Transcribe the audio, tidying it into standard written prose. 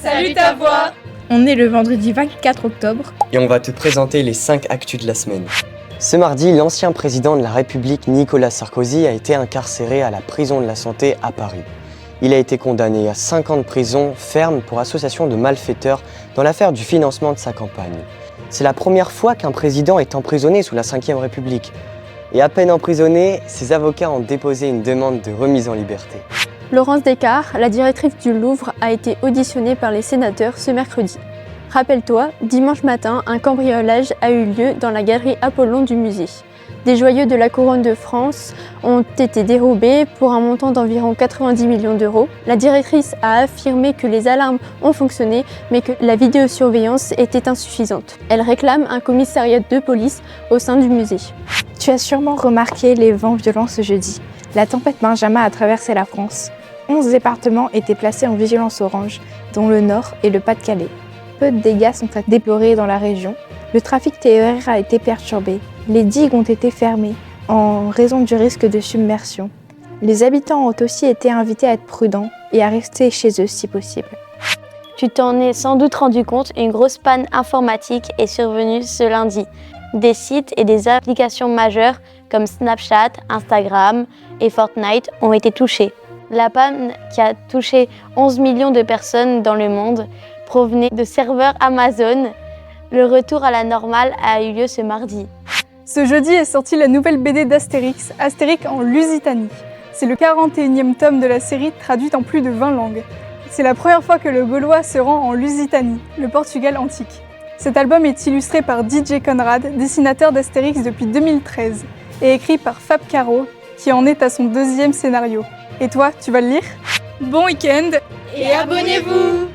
Salut ta voix! On est le vendredi 24 octobre. Et on va te présenter les 5 actus de la semaine. Ce mardi, l'ancien président de la République Nicolas Sarkozy a été incarcéré à la prison de la Santé à Paris. Il a été condamné à 5 ans de prison ferme pour association de malfaiteurs dans l'affaire du financement de sa campagne. C'est la première fois qu'un président est emprisonné sous la Ve République. Et à peine emprisonné, ses avocats ont déposé une demande de remise en liberté. Laurence Descartes, la directrice du Louvre, a été auditionnée par les sénateurs ce mercredi. Rappelle-toi, dimanche matin, un cambriolage a eu lieu dans la galerie Apollon du musée. Des joyaux de la couronne de France ont été dérobés pour un montant d'environ 90 millions d'euros. La directrice a affirmé que les alarmes ont fonctionné, mais que la vidéosurveillance était insuffisante. Elle réclame un commissariat de police au sein du musée. Tu as sûrement remarqué les vents violents ce jeudi. La tempête Benjamin a traversé la France. 11 départements étaient placés en vigilance orange, dont le Nord et le Pas-de-Calais. Peu de dégâts sont à déplorer dans la région. Le trafic TER a été perturbé. Les digues ont été fermées en raison du risque de submersion. Les habitants ont aussi été invités à être prudents et à rester chez eux si possible. Tu t'en es sans doute rendu compte, une grosse panne informatique est survenue ce lundi. Des sites et des applications majeures comme Snapchat, Instagram et Fortnite ont été touchés. La panne qui a touché 11 millions de personnes dans le monde provenait de serveurs Amazon. Le retour à la normale a eu lieu ce mardi. Ce jeudi est sortie la nouvelle BD d'Astérix, Astérix en Lusitanie. C'est le 41e tome de la série traduite en plus de 20 langues. C'est la première fois que le Gaulois se rend en Lusitanie, le Portugal antique. Cet album est illustré par DJ Conrad, dessinateur d'Astérix depuis 2013, et écrit par Fab Caro, qui en est à son 2e scénario. Et toi, tu vas le lire ? Bon week-end et abonnez-vous!